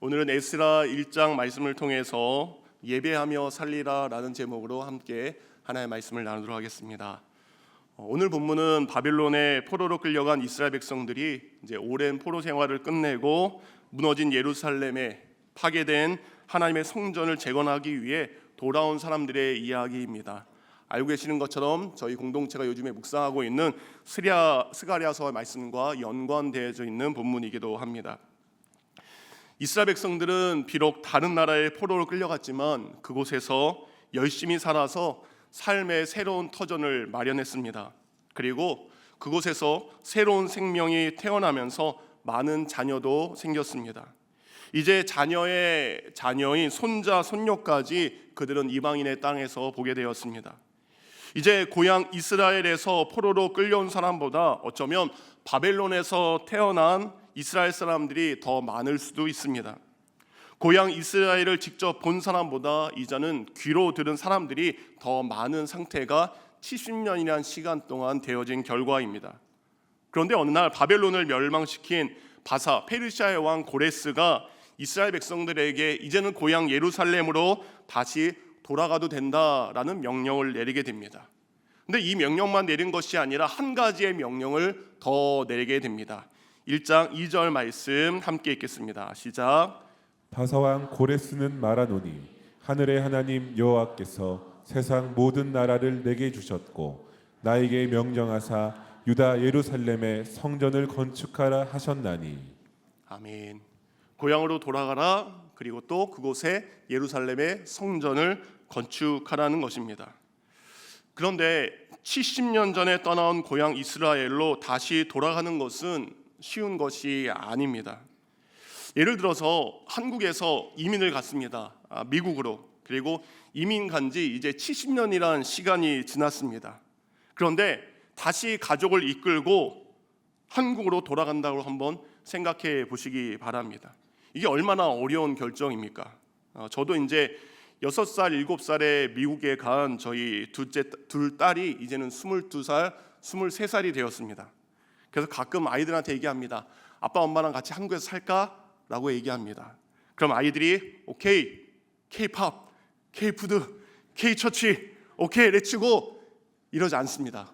오늘은 에스라 1장 말씀을 통해서 예배하며 살리라라는 제목으로 함께 하나의 말씀을 나누도록 하겠습니다. 오늘 본문은 바벨론의 포로로 끌려간 이스라엘 백성들이 이제 오랜 포로 생활을 끝내고 무너진 예루살렘에 파괴된 하나님의 성전을 재건하기 위해 돌아온 사람들의 이야기입니다. 알고 계시는 것처럼 저희 공동체가 요즘에 묵상하고 있는 스가랴서 말씀과 연관되어져 있는 본문이기도 합니다. 이스라엘 백성들은 비록 다른 나라의 포로로 끌려갔지만 그곳에서 열심히 살아서 삶의 새로운 터전을 마련했습니다. 그리고 그곳에서 새로운 생명이 태어나면서 많은 자녀도 생겼습니다. 이제 자녀의 자녀인 손자, 손녀까지 그들은 이방인의 땅에서 보게 되었습니다. 이제 고향 이스라엘에서 포로로 끌려온 사람보다 어쩌면 바벨론에서 태어난 이스라엘 사람들이 더 많을 수도 있습니다. 고향 이스라엘을 직접 본 사람보다 이제는 귀로 들은 사람들이 더 많은 상태가 70년이라는 시간 동안 되어진 결과입니다. 그런데 어느 날 바벨론을 멸망시킨 바사 페르시아의 왕 고레스가 이스라엘 백성들에게 이제는 고향 예루살렘으로 다시 돌아가도 된다라는 명령을 내리게 됩니다. 근데 이 명령만 내린 것이 아니라 한 가지의 명령을 더 내리게 됩니다. 1장 2절 말씀 함께 읽겠습니다. 시작. 바사왕 고레스는 말하노니 하늘의 하나님 여호와께서 세상 모든 나라를 내게 주셨고 나에게 명령하사 유다 예루살렘에 성전을 건축하라 하셨나니. 아멘. 고향으로 돌아가라. 그리고 또 그곳에 예루살렘의 성전을 건축하라는 것입니다. 그런데 70년 전에 떠나온 고향 이스라엘로 다시 돌아가는 것은 쉬운 것이 아닙니다. 예를 들어서 한국에서 이민을 갔습니다. 미국으로. 그리고 이민 간 지 이제 70년이라는 시간이 지났습니다. 그런데 다시 가족을 이끌고 한국으로 돌아간다고 한번 생각해 보시기 바랍니다. 이게 얼마나 어려운 결정입니까? 저도 이제 6살, 7살에 미국에 간 저희 둘 딸이 이제는 22살, 23살이 되었습니다. 그래서 가끔 아이들한테 얘기합니다. 아빠 엄마랑 같이 한국에서 살까? 라고 얘기합니다. 그럼 아이들이 오케이, K-팝, K-푸드, K-처치, 오케이, 렛츠고 이러지 않습니다.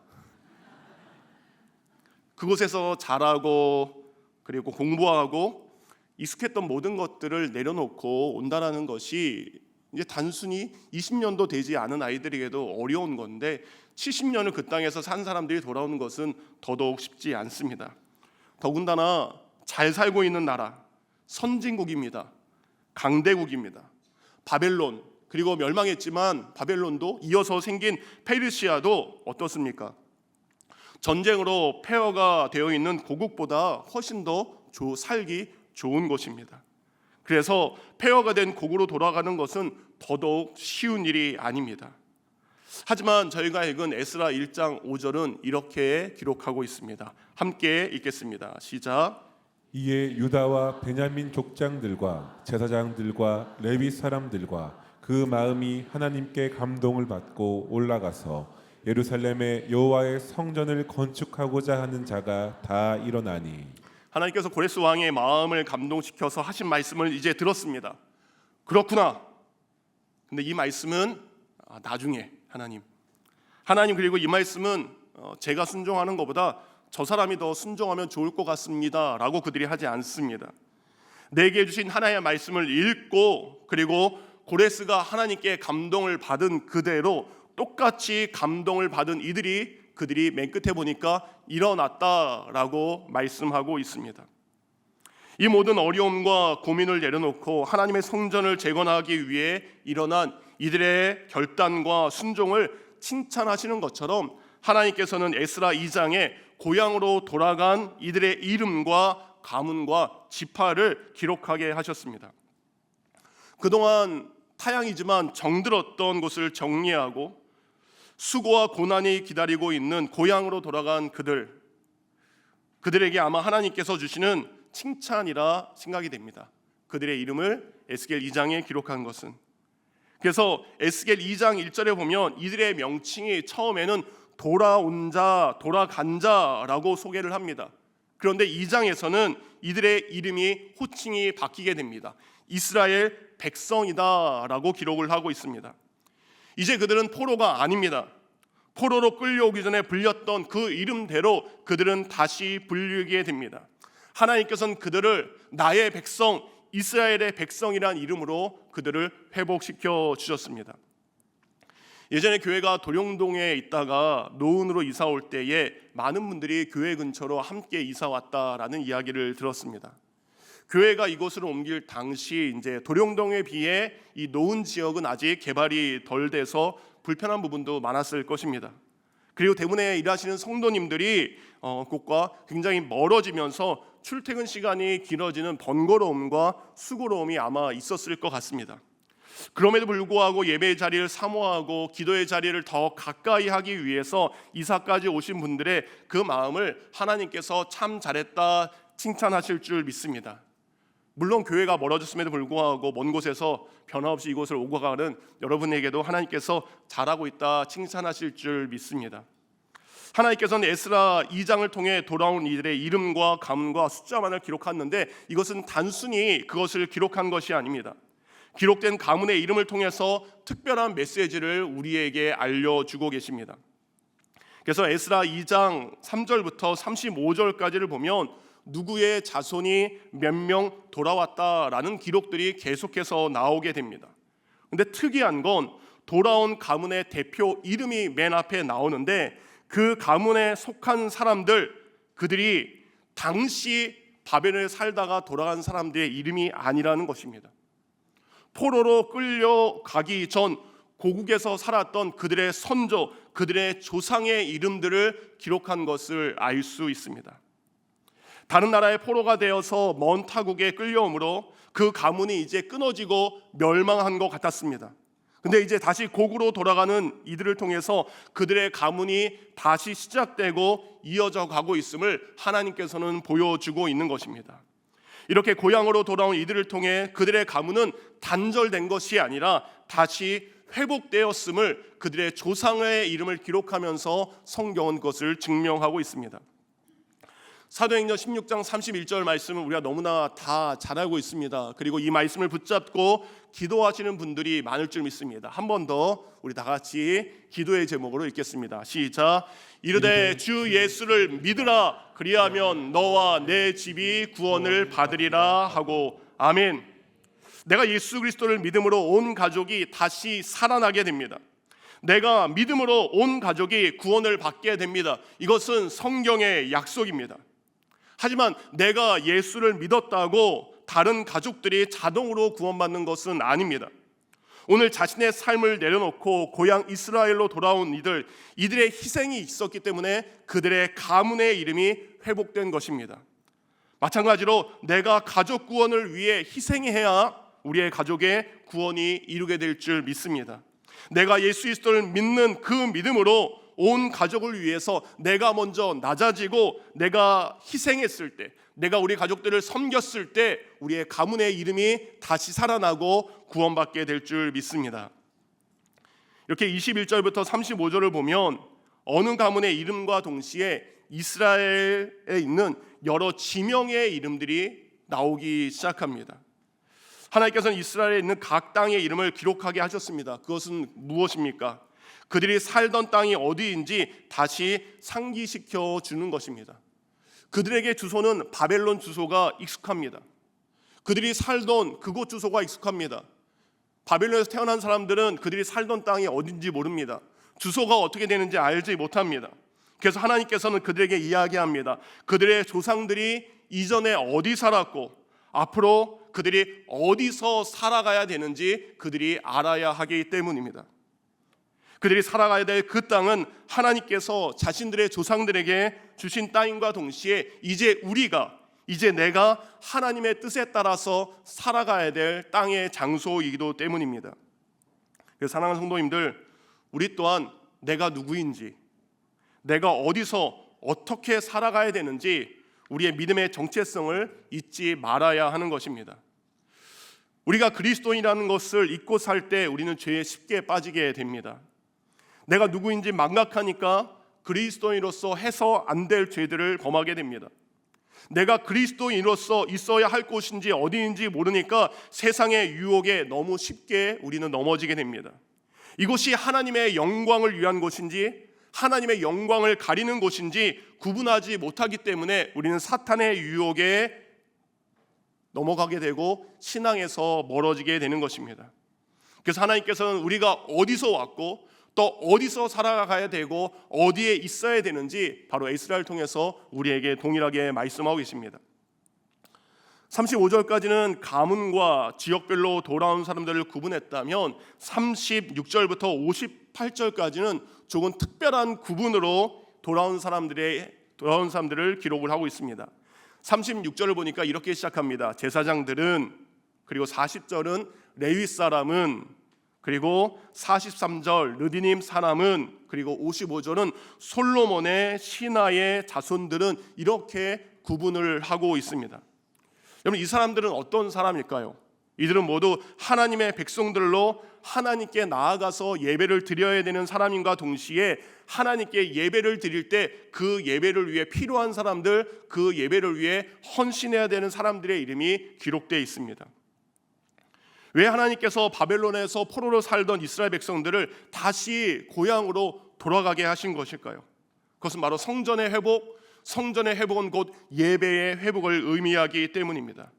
그곳에서 자라고 그리고 공부하고 익숙했던 모든 것들을 내려놓고 온다라는 것이 이제 단순히 20년도 되지 않은 아이들에게도 어려운 건데 70년을 그 땅에서 산 사람들이 돌아오는 것은 더더욱 쉽지 않습니다. 더군다나 잘 살고 있는 나라, 선진국입니다. 강대국입니다. 바벨론, 그리고 멸망했지만 바벨론도 이어서 생긴 페르시아도 어떻습니까? 전쟁으로 폐허가 되어 있는 고국보다 훨씬 더 살기 좋은 곳입니다. 그래서 폐허가 된 고국으로 돌아가는 것은 더더욱 쉬운 일이 아닙니다. 하지만 저희가 읽은 에스라 1장 5절은 이렇게 기록하고 있습니다. 함께 읽겠습니다. 시작. 이에 유다와 베냐민 족장들과 제사장들과 레위 사람들과 그 마음이 하나님께 감동을 받고 올라가서 예루살렘에 여호와의 성전을 건축하고자 하는 자가 다 일어나니. 하나님께서 고레스 왕의 마음을 감동시켜서 하신 말씀을 이제 들었습니다. 그렇구나. 근데 이 말씀은 나중에 하나님 그리고 이 말씀은 제가 순종하는 것보다 저 사람이 더 순종하면 좋을 것 같습니다 라고 그들이 하지 않습니다. 내게 주신 하나님의 말씀을 읽고 그리고 고레스가 하나님께 감동을 받은 그대로 똑같이 감동을 받은 그들이 맨 끝에 보니까 일어났다라고 말씀하고 있습니다. 이 모든 어려움과 고민을 내려놓고 하나님의 성전을 재건하기 위해 일어난 이들의 결단과 순종을 칭찬하시는 것처럼 하나님께서는 에스라 2장에 고향으로 돌아간 이들의 이름과 가문과 지파를 기록하게 하셨습니다. 그동안 타향이지만 정들었던 곳을 정리하고 수고와 고난이 기다리고 있는 고향으로 돌아간 그들에게 아마 하나님께서 주시는 칭찬이라 생각이 됩니다. 그들의 이름을 에스겔 2장에 기록한 것은. 그래서 에스겔 2장 1절에 보면 이들의 명칭이 처음에는 돌아온 자, 돌아간 자라고 소개를 합니다. 그런데 2장에서는 이들의 이름이 호칭이 바뀌게 됩니다. 이스라엘 백성이다라고 기록을 하고 있습니다. 이제 그들은 포로가 아닙니다. 포로로 끌려오기 전에 불렸던 그 이름대로 그들은 다시 불리게 됩니다. 하나님께서는 그들을 나의 백성, 이스라엘의 백성이란 이름으로 그들을 회복시켜 주셨습니다. 예전에 교회가 도룡동에 있다가 노은으로 이사 올 때에 많은 분들이 교회 근처로 함께 이사 왔다라는 이야기를 들었습니다. 교회가 이곳으로 옮길 당시 이제 도룡동에 비해 이 노은 지역은 아직 개발이 덜 돼서 불편한 부분도 많았을 것입니다. 그리고 대문에 일하시는 성도님들이 곳과 굉장히 멀어지면서 출퇴근 시간이 길어지는 번거로움과 수고로움이 아마 있었을 것 같습니다. 그럼에도 불구하고 예배의 자리를 사모하고 기도의 자리를 더 가까이 하기 위해서 이사까지 오신 분들의 그 마음을 하나님께서 참 잘했다 칭찬하실 줄 믿습니다. 물론 교회가 멀어졌음에도 불구하고 먼 곳에서 변함없이 이곳을 오고 가는 여러분에게도 하나님께서 잘하고 있다 칭찬하실 줄 믿습니다. 하나님께서는 에스라 2장을 통해 돌아온 이들의 이름과 가문과 숫자만을 기록했는데 이것은 단순히 그것을 기록한 것이 아닙니다. 기록된 가문의 이름을 통해서 특별한 메시지를 우리에게 알려주고 계십니다. 그래서 에스라 2장 3절부터 35절까지를 보면 누구의 자손이 몇 명 돌아왔다라는 기록들이 계속해서 나오게 됩니다. 근데 특이한 건 돌아온 가문의 대표 이름이 맨 앞에 나오는데 그 가문에 속한 사람들, 그들이 당시 바벨론에 살다가 돌아간 사람들의 이름이 아니라는 것입니다. 포로로 끌려가기 전 고국에서 살았던 그들의 선조, 그들의 조상의 이름들을 기록한 것을 알 수 있습니다. 다른 나라의 포로가 되어서 먼 타국에 끌려오므로 그 가문이 이제 끊어지고 멸망한 것 같았습니다. 근데 이제 다시 고국으로 돌아가는 이들을 통해서 그들의 가문이 다시 시작되고 이어져 가고 있음을 하나님께서는 보여주고 있는 것입니다. 이렇게 고향으로 돌아온 이들을 통해 그들의 가문은 단절된 것이 아니라 다시 회복되었음을 그들의 조상의 이름을 기록하면서 성경은 그것을 증명하고 있습니다. 사도행전 16장 31절 말씀은 우리가 너무나 다 잘 알고 있습니다. 그리고 이 말씀을 붙잡고 기도하시는 분들이 많을 줄 믿습니다. 한 번 더 우리 다 같이 기도의 제목으로 읽겠습니다. 시작. 이르되 주 예수를 믿으라. 그리하면 너와 내 집이 구원을 받으리라 하고. 아멘. 내가 예수 그리스도를 믿음으로 온 가족이 다시 살아나게 됩니다. 내가 믿음으로 온 가족이 구원을 받게 됩니다. 이것은 성경의 약속입니다. 하지만 내가 예수를 믿었다고 다른 가족들이 자동으로 구원받는 것은 아닙니다. 오늘 자신의 삶을 내려놓고 고향 이스라엘로 돌아온 이들의 희생이 있었기 때문에 그들의 가문의 이름이 회복된 것입니다. 마찬가지로 내가 가족 구원을 위해 희생해야 우리의 가족의 구원이 이루게 될 줄 믿습니다. 내가 예수 그리스도를 믿는 그 믿음으로 온 가족을 위해서 내가 먼저 낮아지고 내가 희생했을 때, 내가 우리 가족들을 섬겼을 때 우리의 가문의 이름이 다시 살아나고 구원받게 될 줄 믿습니다. 이렇게 21절부터 35절을 보면 어느 가문의 이름과 동시에 이스라엘에 있는 여러 지명의 이름들이 나오기 시작합니다. 하나님께서는 이스라엘에 있는 각 땅의 이름을 기록하게 하셨습니다. 그것은 무엇입니까? 그들이 살던 땅이 어디인지 다시 상기시켜 주는 것입니다. 그들에게 주소는 바벨론 주소가 익숙합니다. 그들이 살던 그곳 주소가 익숙합니다. 바벨론에서 태어난 사람들은 그들이 살던 땅이 어딘지 모릅니다. 주소가 어떻게 되는지 알지 못합니다. 그래서 하나님께서는 그들에게 이야기합니다. 그들의 조상들이 이전에 어디 살았고 앞으로 그들이 어디서 살아가야 되는지 그들이 알아야 하기 때문입니다. 그들이 살아가야 될 그 땅은 하나님께서 자신들의 조상들에게 주신 땅인과 동시에 이제 내가 하나님의 뜻에 따라서 살아가야 될 땅의 장소이기도 때문입니다. 그래서 사랑하는 성도님들, 우리 또한 내가 누구인지, 내가 어디서 어떻게 살아가야 되는지 우리의 믿음의 정체성을 잊지 말아야 하는 것입니다. 우리가 그리스도인이라는 것을 잊고 살 때 우리는 죄에 쉽게 빠지게 됩니다. 내가 누구인지 망각하니까 그리스도인으로서 해서 안 될 죄들을 범하게 됩니다. 내가 그리스도인으로서 있어야 할 곳인지 어디인지 모르니까 세상의 유혹에 너무 쉽게 우리는 넘어지게 됩니다. 이곳이 하나님의 영광을 위한 곳인지 하나님의 영광을 가리는 곳인지 구분하지 못하기 때문에 우리는 사탄의 유혹에 넘어가게 되고 신앙에서 멀어지게 되는 것입니다. 그래서 하나님께서는 우리가 어디서 왔고 또 어디서 살아가야 되고 어디에 있어야 되는지 바로 에스라를 통해서 우리에게 동일하게 말씀하고 계십니다. 35절까지는 가문과 지역별로 돌아온 사람들을 구분했다면 36절부터 58절까지는 조금 특별한 구분으로 돌아온 사람들을 기록을 하고 있습니다. 36절을 보니까 이렇게 시작합니다. 제사장들은, 그리고 40절은 레위 사람은, 그리고 43절 르디님 사람은, 그리고 55절은 솔로몬의 신하의 자손들은, 이렇게 구분을 하고 있습니다. 여러분, 이 사람들은 어떤 사람일까요? 이들은 모두 하나님의 백성들로 하나님께 나아가서 예배를 드려야 되는 사람인가 동시에 하나님께 예배를 드릴 때 그 예배를 위해 필요한 사람들, 그 예배를 위해 헌신해야 되는 사람들의 이름이 기록되어 있습니다. 왜 하나님께서 바벨론에서 포로로 살던 이스라엘 백성들을 다시 고향으로 돌아가게 하신 것일까요? 그것은 바로 성전의 회복은 곧 예배의 회복을 의미하기 때문입니다.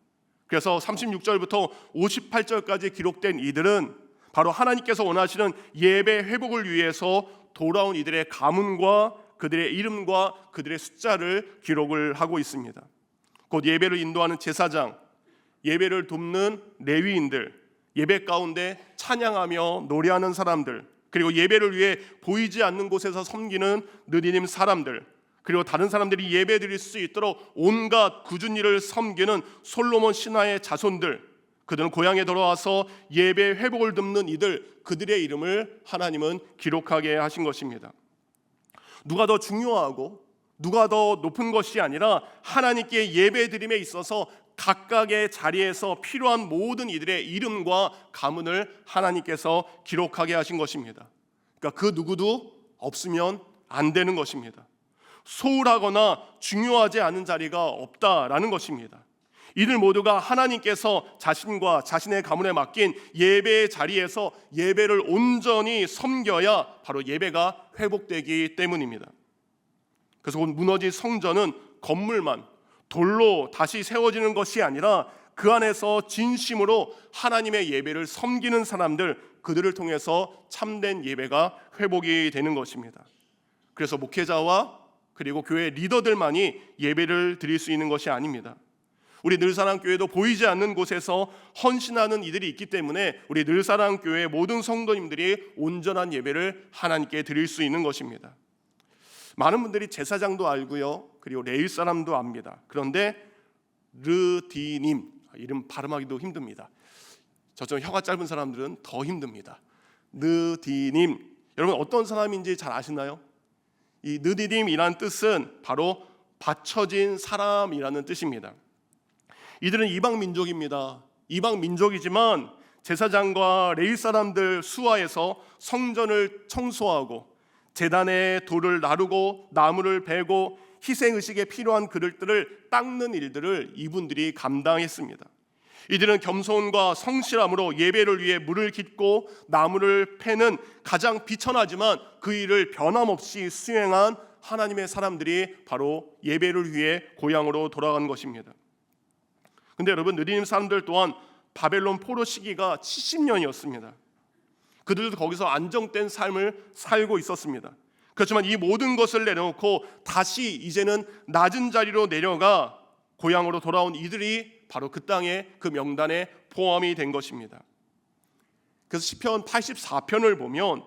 그래서 36절부터 58절까지 기록된 이들은 바로 하나님께서 원하시는 예배 회복을 위해서 돌아온 이들의 가문과 그들의 이름과 그들의 숫자를 기록을 하고 있습니다. 곧 예배를 인도하는 제사장, 예배를 돕는 레위인들, 예배 가운데 찬양하며 노래하는 사람들, 그리고 예배를 위해 보이지 않는 곳에서 섬기는 느디님 사람들, 그리고 다른 사람들이 예배 드릴 수 있도록 온갖 굳은 일을 섬기는 솔로몬 신하의 자손들, 그들은 고향에 돌아와서 예배 회복을 돕는 이들, 그들의 이름을 하나님은 기록하게 하신 것입니다. 누가 더 중요하고 누가 더 높은 것이 아니라 하나님께 예배 드림에 있어서 각각의 자리에서 필요한 모든 이들의 이름과 가문을 하나님께서 기록하게 하신 것입니다. 그러니까 그 누구도 없으면 안 되는 것입니다. 소홀하거나 중요하지 않은 자리가 없다라는 것입니다. 이들 모두가 하나님께서 자신과 자신의 가문에 맡긴 예배의 자리에서 예배를 온전히 섬겨야 바로 예배가 회복되기 때문입니다. 그래서 곧 무너진 성전은 건물만, 돌로 다시 세워지는 것이 아니라 그 안에서 진심으로 하나님의 예배를 섬기는 사람들, 그들을 통해서 참된 예배가 회복이 되는 것입니다. 그래서 목회자와 그리고 교회 리더들만이 예배를 드릴 수 있는 것이 아닙니다. 우리 늘사랑교회도 보이지 않는 곳에서 헌신하는 이들이 있기 때문에 우리 늘사랑교회 모든 성도님들이 온전한 예배를 하나님께 드릴 수 있는 것입니다. 많은 분들이 제사장도 알고요, 그리고 레위 사람도 압니다. 그런데 르디님, 이름 발음하기도 힘듭니다. 저처럼 혀가 짧은 사람들은 더 힘듭니다. 르디님, 여러분 어떤 사람인지 잘 아시나요? 이 느디님이라는 뜻은 바로 바쳐진 사람이라는 뜻입니다. 이들은 이방 민족입니다. 이방 민족이지만 제사장과 레위 사람들 수하에서 성전을 청소하고 제단에 돌을 나르고 나무를 베고 희생의식에 필요한 그릇들을 닦는 일들을 이분들이 감당했습니다. 이들은 겸손과 성실함으로 예배를 위해 물을 깃고 나무를 패는 가장 비천하지만 그 일을 변함없이 수행한 하나님의 사람들이 바로 예배를 위해 고향으로 돌아간 것입니다. 근데 여러분, 느디님 사람들 또한 바벨론 포로 시기가 70년이었습니다. 그들도 거기서 안정된 삶을 살고 있었습니다. 그렇지만 이 모든 것을 내려놓고 다시 이제는 낮은 자리로 내려가 고향으로 돌아온 이들이 바로 그 땅에 그 명단에 포함이 된 것입니다. 그래서 시편 84편을 보면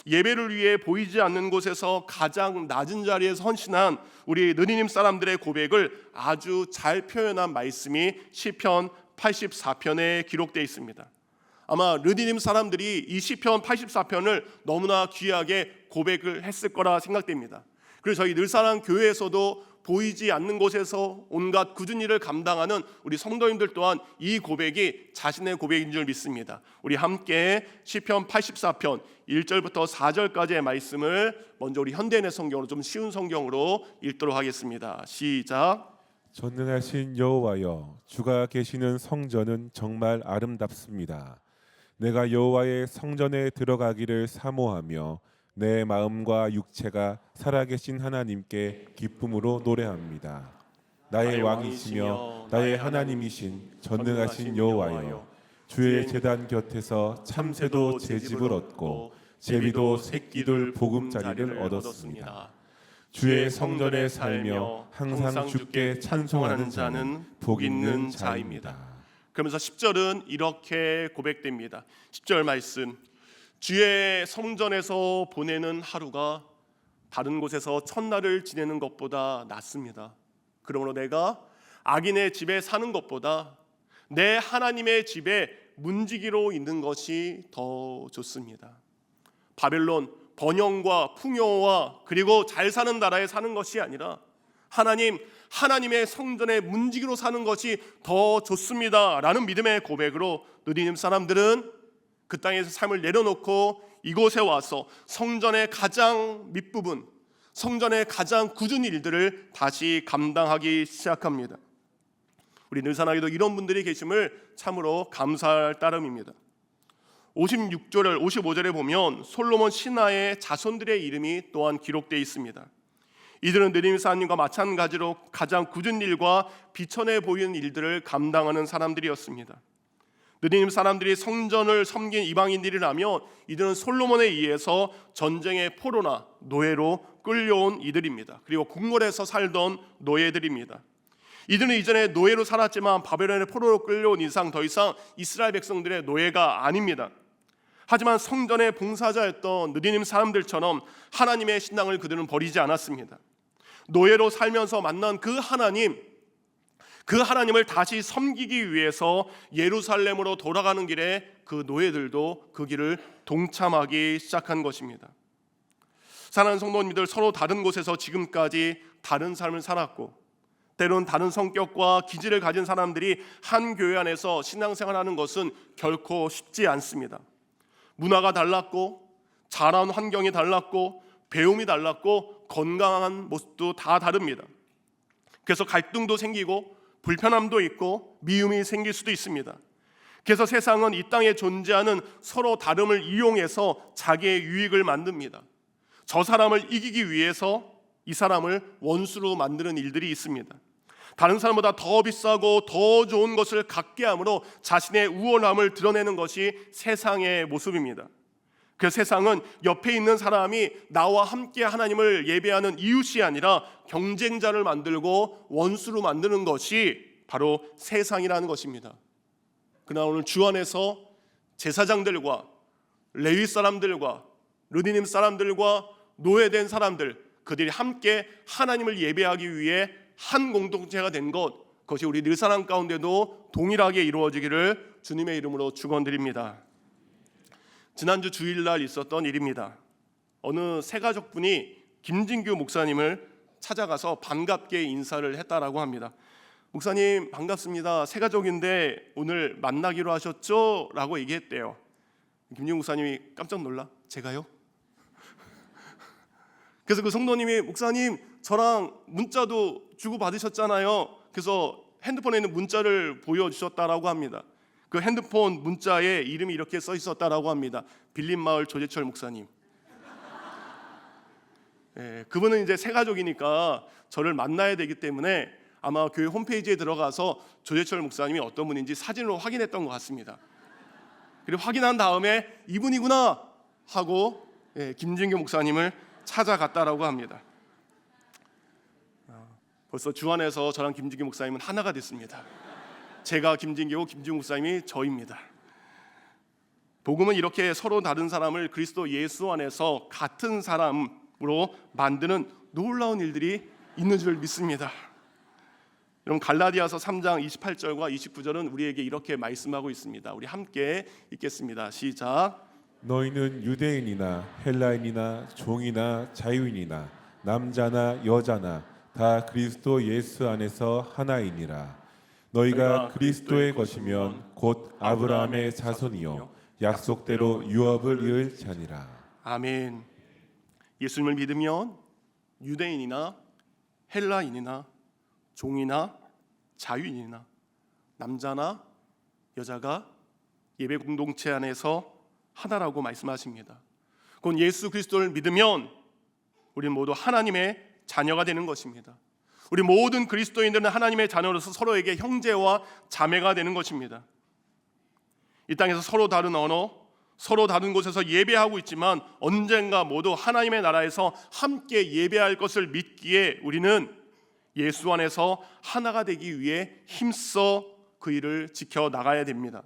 예배를 위해 보이지 않는 곳에서 가장 낮은 자리에서 헌신한 우리 느디님 사람들의 고백을 아주 잘 표현한 말씀이 시편 84편에 기록되어 있습니다. 아마 르디님 사람들이 이 시편 84편을 너무나 귀하게 고백을 했을 거라 생각됩니다. 그래서 저희 늘사랑 교회에서도 보이지 않는 곳에서 온갖 굳은 일을 감당하는 우리 성도님들 또한 이 고백이 자신의 고백인 줄 믿습니다. 우리 함께 시편 84편 1절부터 4절까지의 말씀을 먼저 우리 현대인의 성경으로, 좀 쉬운 성경으로 읽도록 하겠습니다. 시작. 전능하신 여호와여, 주가 계시는 성전은 정말 아름답습니다. 내가 여호와의 성전에 들어가기를 사모하며 내 마음과 육체가 살아계신 하나님께 기쁨으로 노래합니다. 나의 왕이시며 나의 하나님이신 전능하신 여호와여, 주의 제단 곁에서 참새도 제집을 얻고 제비도 새끼들 보금자리를 얻었습니다. 주의 성전에 살며 항상 주께 찬송하는 자는 복 있는 자입니다. 그러면서 10절은 이렇게 고백됩니다. 10절 말씀, 주의 성전에서 보내는 하루가 다른 곳에서 첫날을 지내는 것보다 낫습니다. 그러므로 내가 악인의 집에 사는 것보다 내 하나님의 집에 문지기로 있는 것이 더 좋습니다. 바벨론 번영과 풍요와 그리고 잘 사는 나라에 사는 것이 아니라 하나님의 성전에 문지기로 사는 것이 더 좋습니다 라는 믿음의 고백으로 느디님 사람들은 그 땅에서 삶을 내려놓고 이곳에 와서 성전의 가장 밑부분, 성전의 가장 굳은 일들을 다시 감당하기 시작합니다. 우리 늘산하게도 이런 분들이 계심을 참으로 감사할 따름입니다. 56절, 55절에 보면 솔로몬 신하의 자손들의 이름이 또한 기록되어 있습니다. 이들은 느림 사님과 마찬가지로 가장 굳은 일과 비천해 보이는 일들을 감당하는 사람들이었습니다. 느림 사람들이 성전을 섬긴 이방인들이라면 이들은 솔로몬에 의해서 전쟁의 포로나 노예로 끌려온 이들입니다. 그리고 궁궐에서 살던 노예들입니다. 이들은 이전에 노예로 살았지만 바벨론의 포로로 끌려온 이상 더 이상 이스라엘 백성들의 노예가 아닙니다. 하지만 성전의 봉사자였던 느디님 사람들처럼 하나님의 신앙을 그들은 버리지 않았습니다. 노예로 살면서 만난 그 하나님을 다시 섬기기 위해서 예루살렘으로 돌아가는 길에 그 노예들도 그 길을 동참하기 시작한 것입니다. 사랑하는 성도님들, 서로 다른 곳에서 지금까지 다른 삶을 살았고 때론 다른 성격과 기질을 가진 사람들이 한 교회 안에서 신앙생활하는 것은 결코 쉽지 않습니다. 문화가 달랐고 자란 환경이 달랐고 배움이 달랐고 건강한 모습도 다 다릅니다. 그래서 갈등도 생기고 불편함도 있고 미움이 생길 수도 있습니다. 그래서 세상은 이 땅에 존재하는 서로 다름을 이용해서 자기의 유익을 만듭니다. 저 사람을 이기기 위해서 이 사람을 원수로 만드는 일들이 있습니다. 다른 사람보다 더 비싸고 더 좋은 것을 갖게 함으로 자신의 우월함을 드러내는 것이 세상의 모습입니다. 그 세상은 옆에 있는 사람이 나와 함께 하나님을 예배하는 이웃이 아니라 경쟁자를 만들고 원수로 만드는 것이 바로 세상이라는 것입니다. 그러나 오늘 주 안에서 제사장들과 레위 사람들과 르디님 사람들과 노예된 사람들, 그들이 함께 하나님을 예배하기 위해 한 공동체가 된 것, 그것이 우리 늘사람 가운데도 동일하게 이루어지기를 주님의 이름으로 축원드립니다. 지난주 주일날 있었던 일입니다. 어느 새가족분이 김진규 목사님을 찾아가서 반갑게 인사를 했다라고 합니다. 목사님 반갑습니다. 새가족인데 오늘 만나기로 하셨죠? 라고 얘기했대요. 김진규 목사님이 깜짝 놀라, 제가요? 그래서 그 성도님이, 목사님 저랑 문자도 주고받으셨잖아요. 그래서 핸드폰에 있는 문자를 보여주셨다라고 합니다. 그 핸드폰 문자에 이름이 이렇게 써 있었다라고 합니다. 빌림마을 조재철 목사님. 그분은 이제 새가족이니까 저를 만나야 되기 때문에 아마 교회 홈페이지에 들어가서 조재철 목사님이 어떤 분인지 사진으로 확인했던 것 같습니다. 그리고 확인한 다음에 이분이구나 하고 김진규 목사님을 찾아갔다라고 합니다. 벌써 주 안에서 저랑 김진규 목사님은 하나가 됐습니다. 제가 김진규고 김진규 목사님이 저입니다. 복음은 이렇게 서로 다른 사람을 그리스도 예수 안에서 같은 사람으로 만드는 놀라운 일들이 있는 줄 믿습니다. 여러분, 갈라디아서 3장 28절과 29절은 우리에게 이렇게 말씀하고 있습니다. 우리 함께 읽겠습니다. 시작. 너희는 유대인이나 헬라인이나 종이나 자유인이나 남자나 여자나 다 그리스도 예수 안에서 하나이니라. 너희가 그리스도의 것이면 곧 아브라함의 자손이요 약속대로 유업을 이을 자니라. 아멘. 예수님을 믿으면 유대인이나 헬라인이나 종이나 자유인이나 남자나 여자가 예배 공동체 안에서 하나라고 말씀하십니다. 그건 예수 그리스도를 믿으면 우리는 모두 하나님의 자녀가 되는 것입니다. 우리 모든 그리스도인들은 하나님의 자녀로서 서로에게 형제와 자매가 되는 것입니다. 이 땅에서 서로 다른 언어, 서로 다른 곳에서 예배하고 있지만 언젠가 모두 하나님의 나라에서 함께 예배할 것을 믿기에 우리는 예수 안에서 하나가 되기 위해 힘써 그 일을 지켜나가야 됩니다.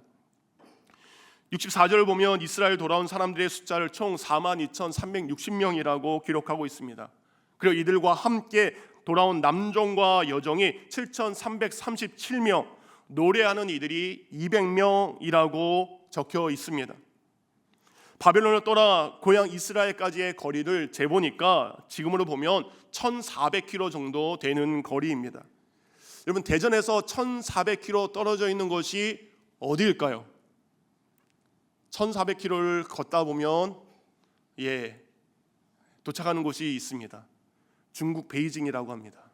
64절을 보면 이스라엘 돌아온 사람들의 숫자를 총 42,360명이라고 기록하고 있습니다. 그리고 이들과 함께 돌아온 남종과 여종이 7,337명, 노래하는 이들이 200명이라고 적혀 있습니다. 바벨론을 떠나 고향 이스라엘까지의 거리를 재보니까 지금으로 보면 1,400km 정도 되는 거리입니다. 여러분, 대전에서 1,400km 떨어져 있는 곳이 어디일까요? 1,400km를 걷다 보면 도착하는 곳이 있습니다. 중국 베이징이라고 합니다.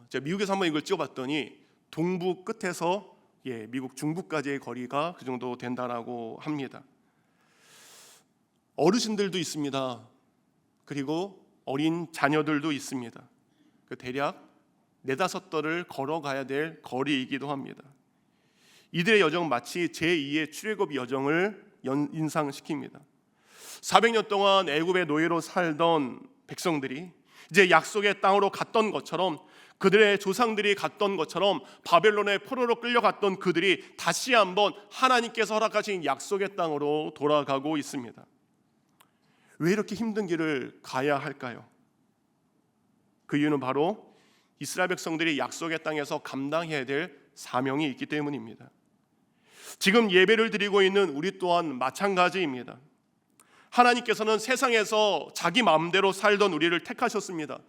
제가 미국에서 한번 이걸 찍어봤더니 동부 끝에서 미국 중부까지의 거리가 그 정도 된다라고 합니다. 어르신들도 있습니다. 그리고 어린 자녀들도 있습니다. 대략 4-5달을 걸어가야 될 거리이기도 합니다. 이들의 여정은 마치 제2의 출애굽 여정을 인상시킵니다. 400년 동안 애굽의 노예로 살던 백성들이 이제 약속의 땅으로 갔던 것처럼, 그들의 조상들이 갔던 것처럼 바벨론의 포로로 끌려갔던 그들이 다시 한번 하나님께서 허락하신 약속의 땅으로 돌아가고 있습니다. 왜 이렇게 힘든 길을 가야 할까요? 그 이유는 바로 이스라엘 백성들이 약속의 땅에서 감당해야 될 사명이 있기 때문입니다. 지금 예배를 드리고 있는 우리 또한 마찬가지입니다. 하나님께서는 세상에서 자기 마음대로 살던 우리를 택하셨습니다.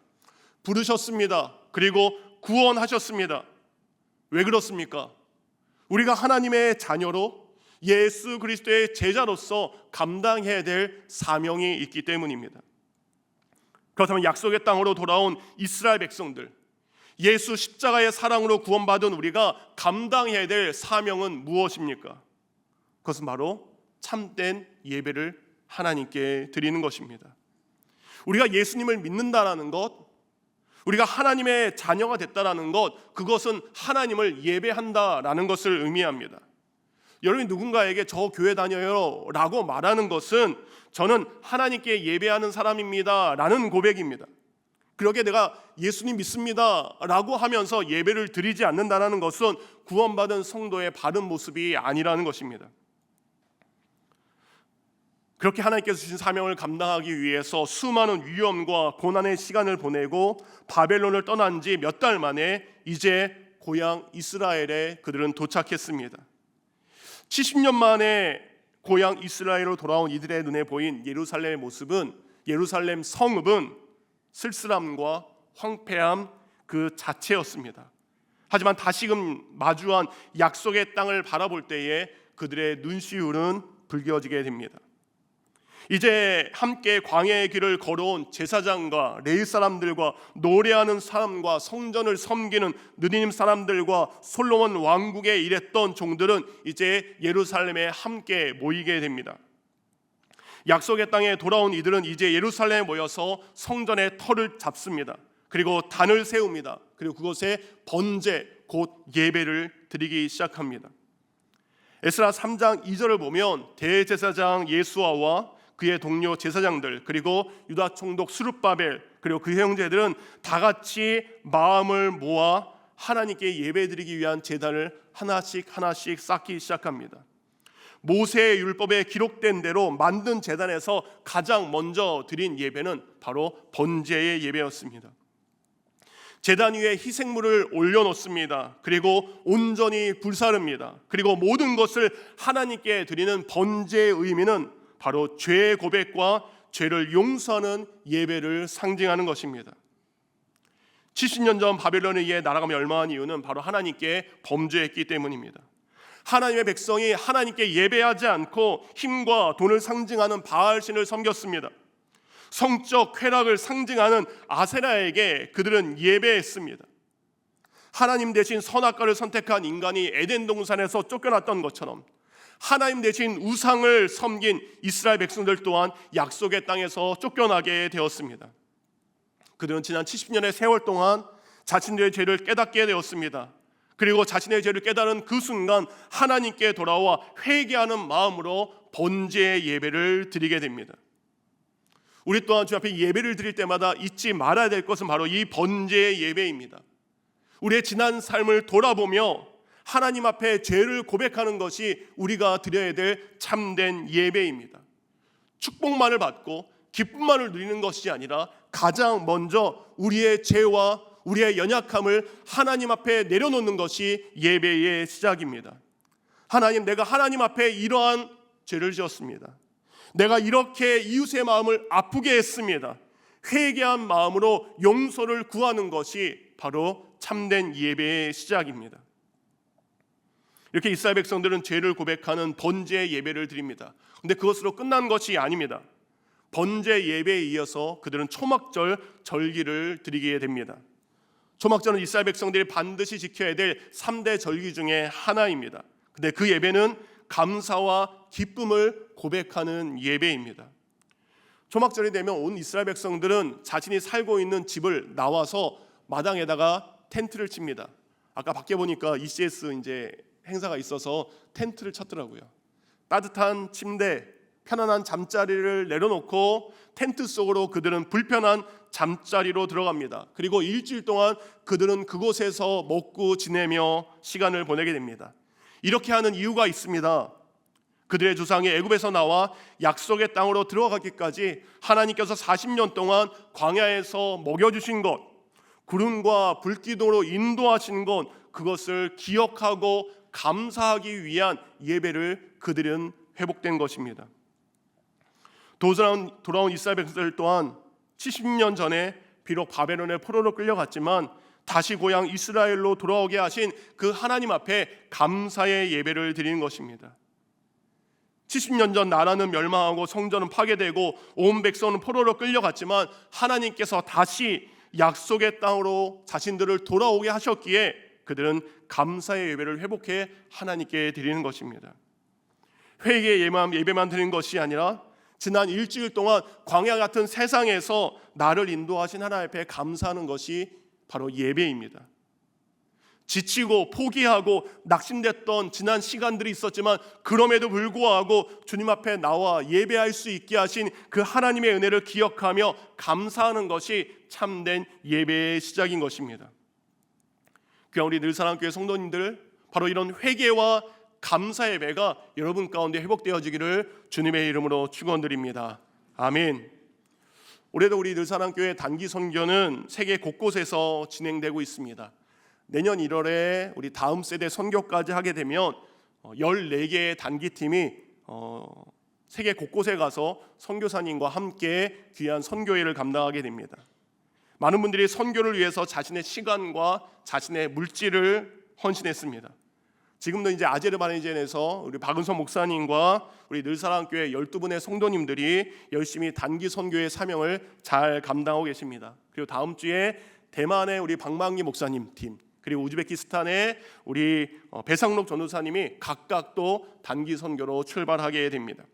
부르셨습니다. 그리고 구원하셨습니다. 왜 그렇습니까? 우리가 하나님의 자녀로 예수 그리스도의 제자로서 감당해야 될 사명이 있기 때문입니다. 그렇다면 약속의 땅으로 돌아온 이스라엘 백성들, 예수 십자가의 사랑으로 구원받은 우리가 감당해야 될 사명은 무엇입니까? 그것은 바로 참된 예배를 하나님께 드리는 것입니다. 우리가 예수님을 믿는다라는 것, 우리가 하나님의 자녀가 됐다라는 것, 그것은 하나님을 예배한다라는 것을 의미합니다. 여러분이 누군가에게 저 교회 다녀요 라고 말하는 것은 저는 하나님께 예배하는 사람입니다 라는 고백입니다. 그러게 내가 예수님 믿습니다 라고 하면서 예배를 드리지 않는다는 것은 구원받은 성도의 바른 모습이 아니라는 것입니다. 그렇게 하나님께서 주신 사명을 감당하기 위해서 수많은 위험과 고난의 시간을 보내고 바벨론을 떠난 지 몇 달 만에 이제 고향 이스라엘에 그들은 도착했습니다. 70년 만에 고향 이스라엘로 돌아온 이들의 눈에 보인 예루살렘의 모습은, 예루살렘 성읍은 쓸쓸함과 황폐함 그 자체였습니다. 하지만 다시금 마주한 약속의 땅을 바라볼 때에 그들의 눈시울은 붉어지게 됩니다. 이제 함께 광야의 길을 걸어온 제사장과 레위 사람들과 노래하는 사람과 성전을 섬기는 느니님 사람들과 솔로몬 왕국에 일했던 종들은 이제 예루살렘에 함께 모이게 됩니다. 약속의 땅에 돌아온 이들은 이제 예루살렘에 모여서 성전의 터를 잡습니다. 그리고 단을 세웁니다. 그리고 그곳에 번제 곧 예배를 드리기 시작합니다. 에스라 3장 2절을 보면 대제사장 예수아와 그의 동료 제사장들, 그리고 유다 총독 스룹바벨, 그리고 그 형제들은 다 같이 마음을 모아 하나님께 예배드리기 위한 제단을 하나씩 쌓기 시작합니다. 모세의 율법에 기록된 대로 만든 제단에서 가장 먼저 드린 예배는 바로 번제의 예배였습니다. 제단 위에 희생물을 올려놓습니다. 그리고 온전히 불사릅니다. 그리고 모든 것을 하나님께 드리는 번제의 의미는 바로 죄의 고백과 죄를 용서하는 예배를 상징하는 것입니다. 70년 전 바벨론에 의해 나라가 멸망한 이유는 바로 하나님께 범죄했기 때문입니다. 하나님의 백성이 하나님께 예배하지 않고 힘과 돈을 상징하는 바알신을 섬겼습니다. 성적 쾌락을 상징하는 아세라에게 그들은 예배했습니다. 하나님 대신 선악과를 선택한 인간이 에덴 동산에서 쫓겨났던 것처럼 하나님 대신 우상을 섬긴 이스라엘 백성들 또한 약속의 땅에서 쫓겨나게 되었습니다. 그들은 지난 70년의 세월 동안 자신들의 죄를 깨닫게 되었습니다. 그리고 자신의 죄를 깨달은 그 순간 하나님께 돌아와 회개하는 마음으로 번제의 예배를 드리게 됩니다. 우리 또한 주 앞에 예배를 드릴 때마다 잊지 말아야 될 것은 바로 이 번제의 예배입니다. 우리의 지난 삶을 돌아보며 하나님 앞에 죄를 고백하는 것이 우리가 드려야 될 참된 예배입니다. 축복만을 받고 기쁨만을 누리는 것이 아니라 가장 먼저 우리의 죄와 우리의 연약함을 하나님 앞에 내려놓는 것이 예배의 시작입니다. 하나님, 내가 하나님 앞에 이러한 죄를 지었습니다. 내가 이렇게 이웃의 마음을 아프게 했습니다. 회개한 마음으로 용서를 구하는 것이 바로 참된 예배의 시작입니다. 이렇게 이스라엘 백성들은 죄를 고백하는 번제 예배를 드립니다. 그런데 그것으로 끝난 것이 아닙니다. 번제 예배에 이어서 그들은 초막절 절기를 드리게 됩니다. 초막절은 이스라엘 백성들이 반드시 지켜야 될 3대 절기 중에 하나입니다. 그런데 그 예배는 감사와 기쁨을 고백하는 예배입니다. 초막절이 되면 온 이스라엘 백성들은 자신이 살고 있는 집을 나와서 마당에다가 텐트를 칩니다. 아까 밖에 보니까 ECS 이제 행사가 있어서 텐트를 쳤더라고요. 따뜻한 침대, 편안한 잠자리를 내려놓고 텐트 속으로 그들은 불편한 잠자리로 들어갑니다. 그리고 일주일 동안 그들은 그곳에서 먹고 지내며 시간을 보내게 됩니다. 이렇게 하는 이유가 있습니다. 그들의 조상이 애굽에서 나와 약속의 땅으로 들어가기까지 하나님께서 40년 동안 광야에서 먹여주신 것, 구름과 불기둥으로 인도하신 것, 그것을 기억하고 감사하기 위한 예배를 그들은 회복된 것입니다. 돌아온 이스라엘 백성들 또한 70년 전에 비록 바벨론의 포로로 끌려갔지만 다시 고향 이스라엘로 돌아오게 하신 그 하나님 앞에 감사의 예배를 드리는 것입니다. 70년 전 나라는 멸망하고 성전은 파괴되고 온 백성은 포로로 끌려갔지만 하나님께서 다시 약속의 땅으로 자신들을 돌아오게 하셨기에 그들은 감사의 예배를 회복해 하나님께 드리는 것입니다. 회개의 예배만 드리는 것이 아니라 지난 일주일 동안 광야 같은 세상에서 나를 인도하신 하나님 앞에 감사하는 것이 바로 예배입니다. 지치고 포기하고 낙심됐던 지난 시간들이 있었지만 그럼에도 불구하고 주님 앞에 나와 예배할 수 있게 하신 그 하나님의 은혜를 기억하며 감사하는 것이 참된 예배의 시작인 것입니다. 귀한 우리 늘사랑교회 성도님들, 바로 이런 회개와 감사 예배가 여러분 가운데 회복되어지기를 주님의 이름으로 축원드립니다. 아멘. 올해도 우리 늘사랑교회 단기 선교는 세계 곳곳에서 진행되고 있습니다. 내년 1월에 우리 다음 세대 선교까지 하게 되면 14개의 단기팀이 세계 곳곳에 가서 선교사님과 함께 귀한 선교회를 감당하게 됩니다. 많은 분들이 선교를 위해서 자신의 시간과 자신의 물질을 헌신했습니다. 지금도 이제 아제르바이잔에서 우리 박은성 목사님과 우리 늘사랑교회 12분의 성도님들이 열심히 단기 선교의 사명을 잘 감당하고 계십니다. 그리고 다음 주에 대만의 우리 박만기 목사님 팀, 그리고 우즈베키스탄의 우리 배상록 전도사님이 각각 또 단기 선교로 출발하게 됩니다.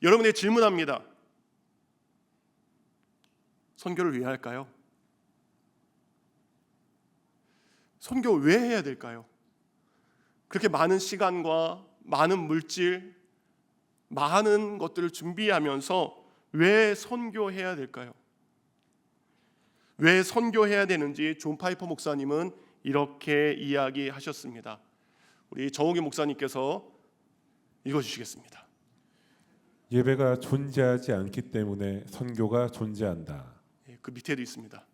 여러분에게 질문합니다. 선교를 왜 할까요? 선교 왜 해야 될까요? 그렇게 많은 시간과 많은 물질, 많은 것들을 준비하면서 왜 선교해야 될까요? 왜 선교해야 되는지 존 파이퍼 목사님은 이렇게 이야기하셨습니다. 우리 정욱이 목사님께서 읽어주시겠습니다. 예배가 존재하지 않기 때문에 선교가 존재한다. 그 밑에도 있습니다.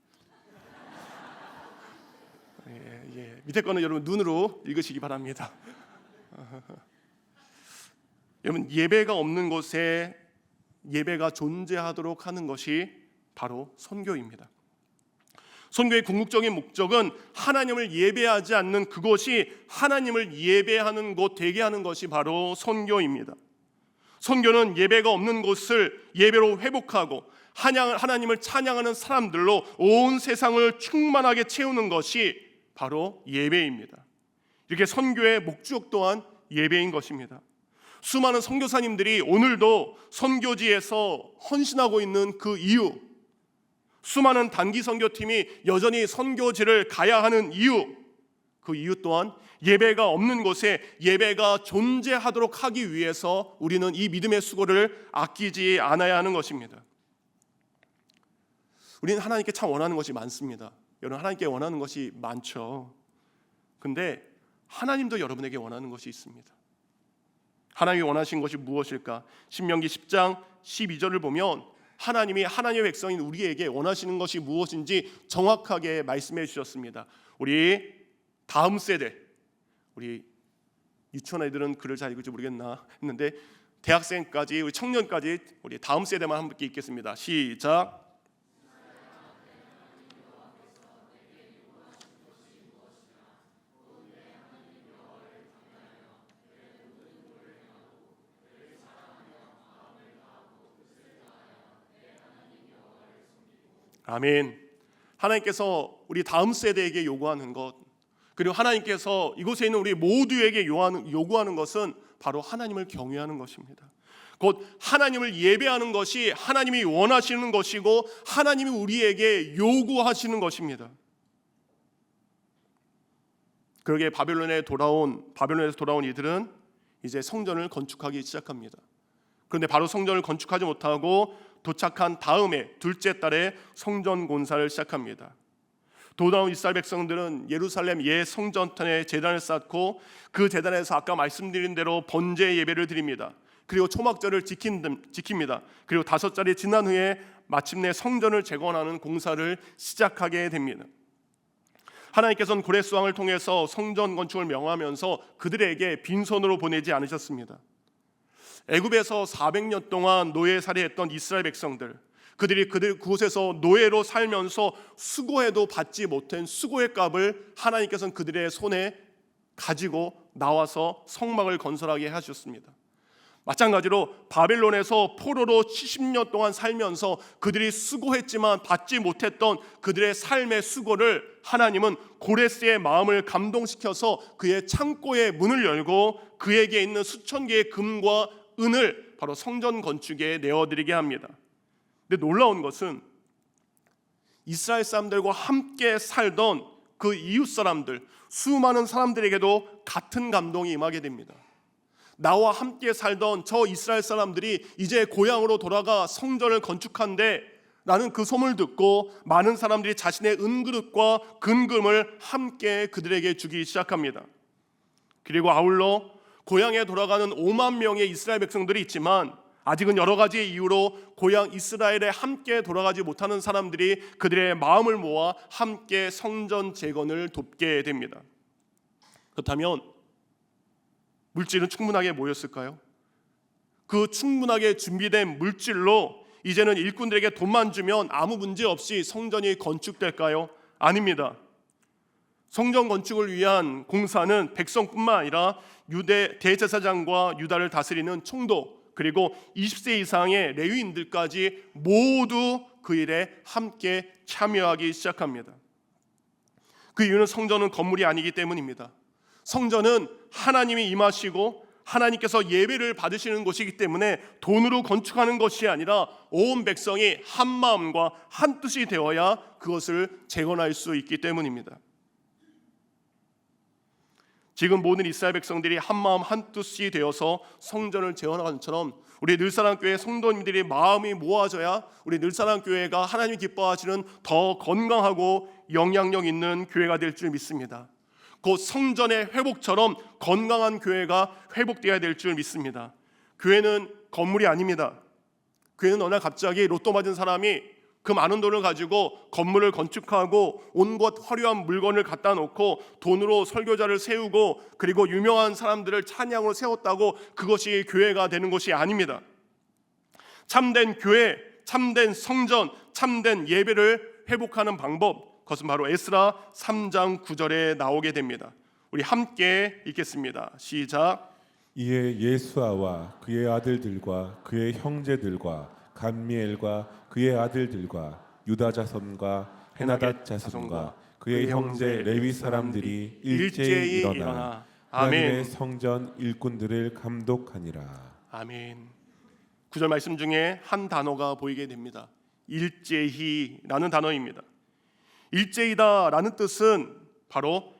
밑에 거는 여러분 눈으로 읽으시기 바랍니다. 여러분, 예배가 없는 곳에 예배가 존재하도록 하는 것이 바로 선교입니다. 선교의 궁극적인 목적은 하나님을 예배하지 않는 그곳이 하나님을 예배하는 곳 되게 하는 것이 바로 선교입니다. 선교는 예배가 없는 곳을 예배로 회복하고 하나님을 찬양하는 사람들로 온 세상을 충만하게 채우는 것이 바로 예배입니다. 이렇게 선교의 목적 또한 예배인 것입니다. 수많은 선교사님들이 오늘도 선교지에서 헌신하고 있는 그 이유, 수많은 단기 선교팀이 여전히 선교지를 가야 하는 이유, 그 이유 또한 예배가 없는 곳에 예배가 존재하도록 하기 위해서 우리는 이 믿음의 수고를 아끼지 않아야 하는 것입니다. 우리는 하나님께 참 원하는 것이 많습니다. 여러분, 하나님께 원하는 것이 많죠. 근데 하나님도 여러분에게 원하는 것이 있습니다. 하나님이 원하신 것이 무엇일까? 신명기 10장 12절을 보면 하나님이 하나님의 백성인 우리에게 원하시는 것이 무엇인지 정확하게 말씀해 주셨습니다. 우리 다음 세대, 우리 유치원 애들은 글을 잘 읽을지 모르겠나 했는데 대학생까지, 우리 청년까지 우리 다음 세대만 함께 읽겠습니다. 시작. 아멘. 하나님께서 우리 다음 세대에게 요구하는 것, 그리고 하나님께서 이곳에 있는 우리 모두에게 요구하는 것은 바로 하나님을 경외하는 것입니다. 곧 하나님을 예배하는 것이 하나님이 원하시는 것이고 하나님이 우리에게 요구하시는 것입니다. 그러게 바벨론에서 돌아온 이들은 이제 성전을 건축하기 시작합니다. 그런데 바로 성전을 건축하지 못하고 도착한 다음에 둘째 달에 성전 공사를 시작합니다. 돌아온 이스라엘 백성들은 예루살렘 성전에 제단을 쌓고 그 제단에서 아까 말씀드린 대로 번제 예배를 드립니다. 그리고 초막절을 지킵니다. 그리고 5달이 지난 후에 마침내 성전을 재건하는 공사를 시작하게 됩니다. 하나님께서는 고레스 왕을 통해서 성전 건축을 명하면서 그들에게 빈손으로 보내지 않으셨습니다. 애굽에서 400년 동안 노예살이했던 이스라엘 백성들, 그들이 그곳에서 노예로 살면서 수고해도 받지 못한 수고의 값을 하나님께서는 그들의 손에 가지고 나와서 성막을 건설하게 하셨습니다. 마찬가지로 바벨론에서 포로로 70년 동안 살면서 그들이 수고했지만 받지 못했던 그들의 삶의 수고를 하나님은 고레스의 마음을 감동시켜서 그의 창고의 문을 열고 그에게 있는 수천 개의 금과 은을 바로 성전 건축에 내어드리게 합니다. 근데 놀라운 것은 이스라엘 사람들과 함께 살던 그 이웃 사람들, 수많은 사람들에게도 같은 감동이 임하게 됩니다. 나와 함께 살던 저 이스라엘 사람들이 이제 고향으로 돌아가 성전을 건축한데 나는 그 소문을 듣고 많은 사람들이 자신의 은그릇과 근금을 함께 그들에게 주기 시작합니다. 그리고 아울러 고향에 돌아가는 5만 명의 이스라엘 백성들이 있지만 아직은 여러 가지 이유로 고향 이스라엘에 함께 돌아가지 못하는 사람들이 그들의 마음을 모아 함께 성전 재건을 돕게 됩니다. 그렇다면 물질은 충분하게 모였을까요? 그 충분하게 준비된 물질로 이제는 일꾼들에게 돈만 주면 아무 문제 없이 성전이 건축될까요? 아닙니다. 성전 건축을 위한 공사는 백성뿐만 아니라 유대 대제사장과 유다를 다스리는 총독, 그리고 20세 이상의 레위인들까지 모두 그 일에 함께 참여하기 시작합니다. 그 이유는 성전은 건물이 아니기 때문입니다. 성전은 하나님이 임하시고 하나님께서 예배를 받으시는 곳이기 때문에 돈으로 건축하는 것이 아니라 온 백성이 한 마음과 한 뜻이 되어야 그것을 재건할 수 있기 때문입니다. 지금 모든 이스라엘 백성들이 한 마음 한 뜻이 되어서 성전을 재건하는 것처럼 우리 늘사랑교회 성도님들이 마음이 모아져야 우리 늘사랑교회가 하나님이 기뻐하시는 더 건강하고 영향력 있는 교회가 될 줄 믿습니다. 곧 성전의 회복처럼 건강한 교회가 회복되어야 될 줄 믿습니다. 교회는 건물이 아닙니다. 교회는 어느 날 갑자기 로또 맞은 사람이 그 많은 돈을 가지고 건물을 건축하고 온갖 화려한 물건을 갖다 놓고 돈으로 설교자를 세우고 그리고 유명한 사람들을 찬양으로 세웠다고 그것이 교회가 되는 것이 아닙니다. 참된 교회, 참된 성전, 참된 예배를 회복하는 방법, 그것은 바로 에스라 3장 9절에 나오게 됩니다. 우리 함께 읽겠습니다. 시작. 이에 예수아와 그의 아들들과 그의 형제들과 감미엘과 그의 아들들과 유다 자손과 헤나닷 자손과 그의 형제 레위 사람들이 일제히 일어나 하나님의 아멘. 성전 일꾼들을 감독하니라. 아멘. 9절 말씀 중에 한 단어가 보이게 됩니다. 일제히라는 단어입니다. 일제히다라는 뜻은 바로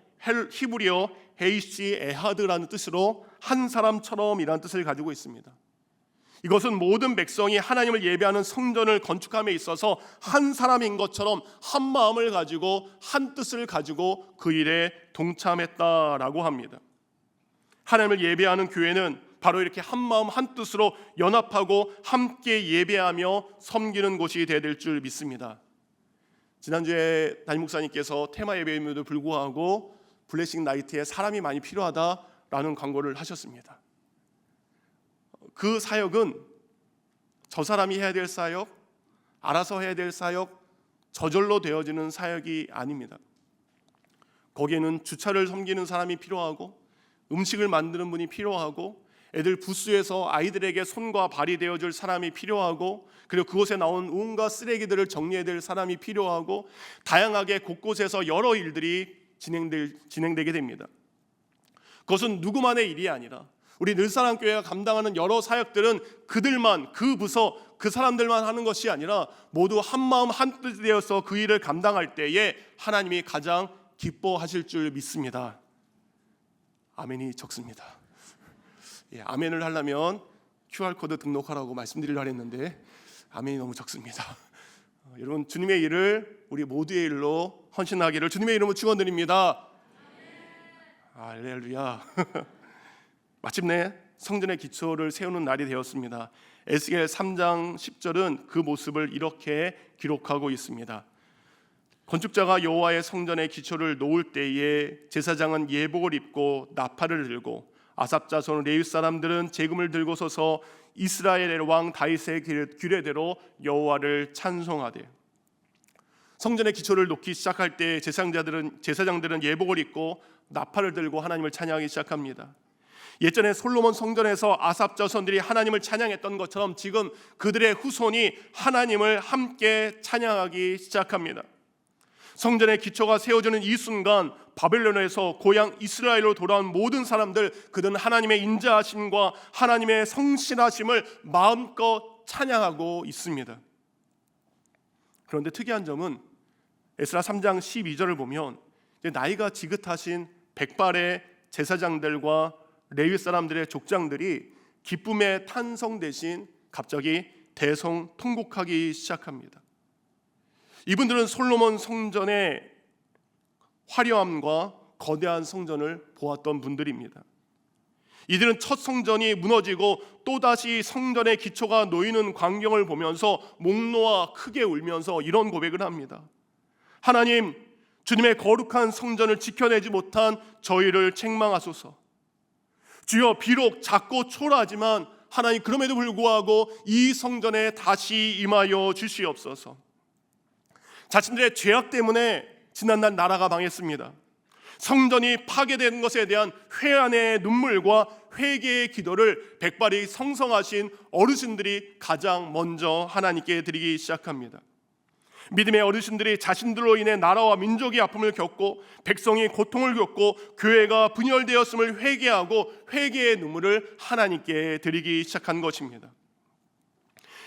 히브리어 헤이시 에하드라는 뜻으로 한 사람처럼이라는 뜻을 가지고 있습니다. 이것은 모든 백성이 하나님을 예배하는 성전을 건축함에 있어서 한 사람인 것처럼 한 마음을 가지고 한 뜻을 가지고 그 일에 동참했다라고 합니다. 하나님을 예배하는 교회는 바로 이렇게 한 마음 한 뜻으로 연합하고 함께 예배하며 섬기는 곳이 되어야 될 줄 믿습니다. 지난주에 담임 목사님께서 테마 예배임에도 불구하고 블레싱 나이트에 사람이 많이 필요하다라는 광고를 하셨습니다. 그 사역은 저 사람이 해야 될 사역, 알아서 해야 될 사역, 저절로 되어지는 사역이 아닙니다. 거기에는 주차를 섬기는 사람이 필요하고 음식을 만드는 분이 필요하고 애들 부스에서 아이들에게 손과 발이 되어줄 사람이 필요하고 그리고 그곳에 나온 온갖 쓰레기들을 정리해야 될 사람이 필요하고 다양하게 곳곳에서 여러 일들이 진행되게 됩니다. 그것은 누구만의 일이 아니라 우리 늘사랑교회가 감당하는 여러 사역들은 그들만, 그 부서, 그 사람들만 하는 것이 아니라 모두 한 마음 한 뜻이 되어서 그 일을 감당할 때에 하나님이 가장 기뻐하실 줄 믿습니다. 아멘이 적습니다. 아멘을 하려면 QR코드 등록하라고 말씀드리려고 했는데 아멘이 너무 적습니다. 여러분, 주님의 일을 우리 모두의 일로 헌신하기를 주님의 이름으로 축원드립니다. 할렐루야. 마침내 성전의 기초를 세우는 날이 되었습니다. 에스겔 3장 10절은 그 모습을 이렇게 기록하고 있습니다. 건축자가 여호와의 성전의 기초를 놓을 때에 제사장은 예복을 입고 나팔을 들고 아삽 자손 레위 사람들은 제금을 들고 서서 이스라엘의 왕 다윗의 규례대로 여호와를 찬송하되, 성전의 기초를 놓기 시작할 때 제사장들은 예복을 입고 나팔을 들고 하나님을 찬양하기 시작합니다. 예전에 솔로몬 성전에서 아삽 자손들이 하나님을 찬양했던 것처럼 지금 그들의 후손이 하나님을 함께 찬양하기 시작합니다. 성전의 기초가 세워지는 이 순간 바벨론에서 고향 이스라엘로 돌아온 모든 사람들, 그들은 하나님의 인자하심과 하나님의 성실하심을 마음껏 찬양하고 있습니다. 그런데 특이한 점은 에스라 3장 12절을 보면 나이가 지긋하신 백발의 제사장들과 레위 사람들의 족장들이 기쁨의 탄성 대신 갑자기 대성통곡하기 시작합니다. 이분들은 솔로몬 성전의 화려함과 거대한 성전을 보았던 분들입니다. 이들은 첫 성전이 무너지고 또다시 성전의 기초가 놓이는 광경을 보면서 목 놓아 크게 울면서 이런 고백을 합니다. 하나님, 주님의 거룩한 성전을 지켜내지 못한 저희를 책망하소서. 주여, 비록 작고 초라하지만 하나님, 그럼에도 불구하고 이 성전에 다시 임하여 주시옵소서. 자신들의 죄악 때문에 지난날 나라가 망했습니다. 성전이 파괴된 것에 대한 회한의 눈물과 회개의 기도를 백발이 성성하신 어르신들이 가장 먼저 하나님께 드리기 시작합니다. 믿음의 어르신들이 자신들로 인해 나라와 민족이 아픔을 겪고 백성이 고통을 겪고 교회가 분열되었음을 회개하고 회개의 눈물을 하나님께 드리기 시작한 것입니다.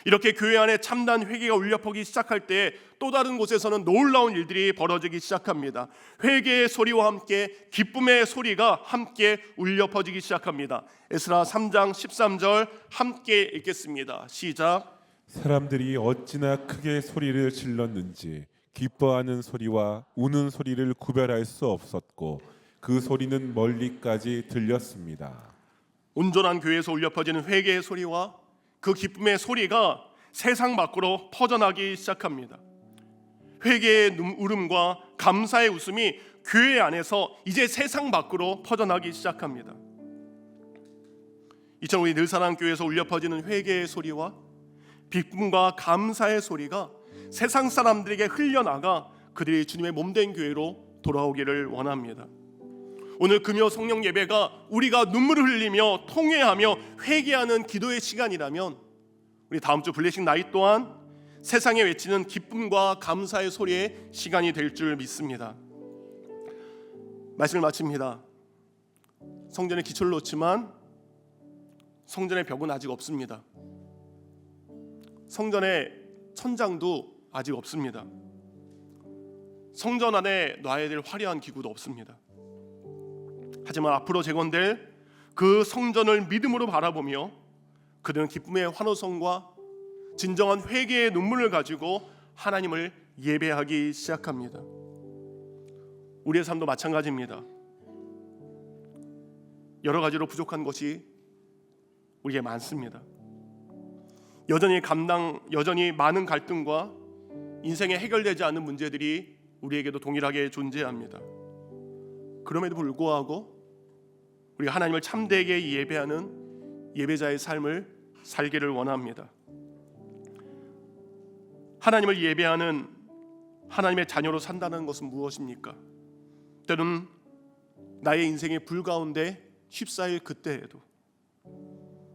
이렇게 교회 안에 참단 회개가 울려 퍼지기 시작할 때 또 다른 곳에서는 놀라운 일들이 벌어지기 시작합니다. 회개의 소리와 함께 기쁨의 소리가 함께 울려 퍼지기 시작합니다. 에스라 3장 13절 함께 읽겠습니다. 시작. 사람들이 어찌나 크게 소리를 질렀는지 기뻐하는 소리와 우는 소리를 구별할 수 없었고 그 소리는 멀리까지 들렸습니다. 온전한 교회에서 울려 퍼지는 회개의 소리와 그 기쁨의 소리가 세상 밖으로 퍼져나기 시작합니다. 회개의 울음과 감사의 웃음이 교회 안에서 이제 세상 밖으로 퍼져나기 시작합니다. 이처럼 우리 늘사랑교회에서 울려 퍼지는 회개의 소리와 기쁨과 감사의 소리가 세상 사람들에게 흘려나가 그들이 주님의 몸된 교회로 돌아오기를 원합니다. 오늘 금요 성령 예배가 우리가 눈물을 흘리며 통회하며 회개하는 기도의 시간이라면 우리 다음 주 블레싱 나잇 또한 세상에 외치는 기쁨과 감사의 소리의 시간이 될 줄 믿습니다. 말씀을 마칩니다. 성전의 기초를 놓지만 성전의 벽은 아직 없습니다. 성전의 천장도 아직 없습니다. 성전 안에 놔야 될 화려한 기구도 없습니다. 하지만 앞으로 재건될 그 성전을 믿음으로 바라보며 그들은 기쁨의 환호성과 진정한 회개의 눈물을 가지고 하나님을 예배하기 시작합니다. 우리의 삶도 마찬가지입니다. 여러 가지로 부족한 것이 우리에게 많습니다. 여전히 많은 갈등과 인생에 해결되지 않은 문제들이 우리에게도 동일하게 존재합니다. 그럼에도 불구하고 우리가 하나님을 참되게 예배하는 예배자의 삶을 살기를 원합니다. 하나님을 예배하는 하나님의 자녀로 산다는 것은 무엇입니까? 때로는 나의 인생의 불 가운데 휩싸일 그때에도,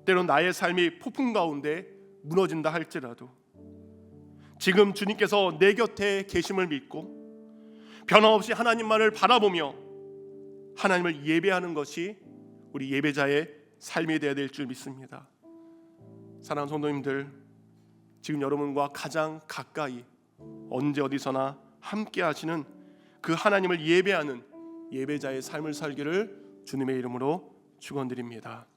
때로는 나의 삶이 폭풍 가운데 무너진다 할지라도 지금 주님께서 내 곁에 계심을 믿고 변함없이 하나님만을 바라보며 하나님을 예배하는 것이 우리 예배자의 삶이 되어야 될 줄 믿습니다. 사랑하는 성도님들, 지금 여러분과 가장 가까이 언제 어디서나 함께 하시는 그 하나님을 예배하는 예배자의 삶을 살기를 주님의 이름으로 축원드립니다.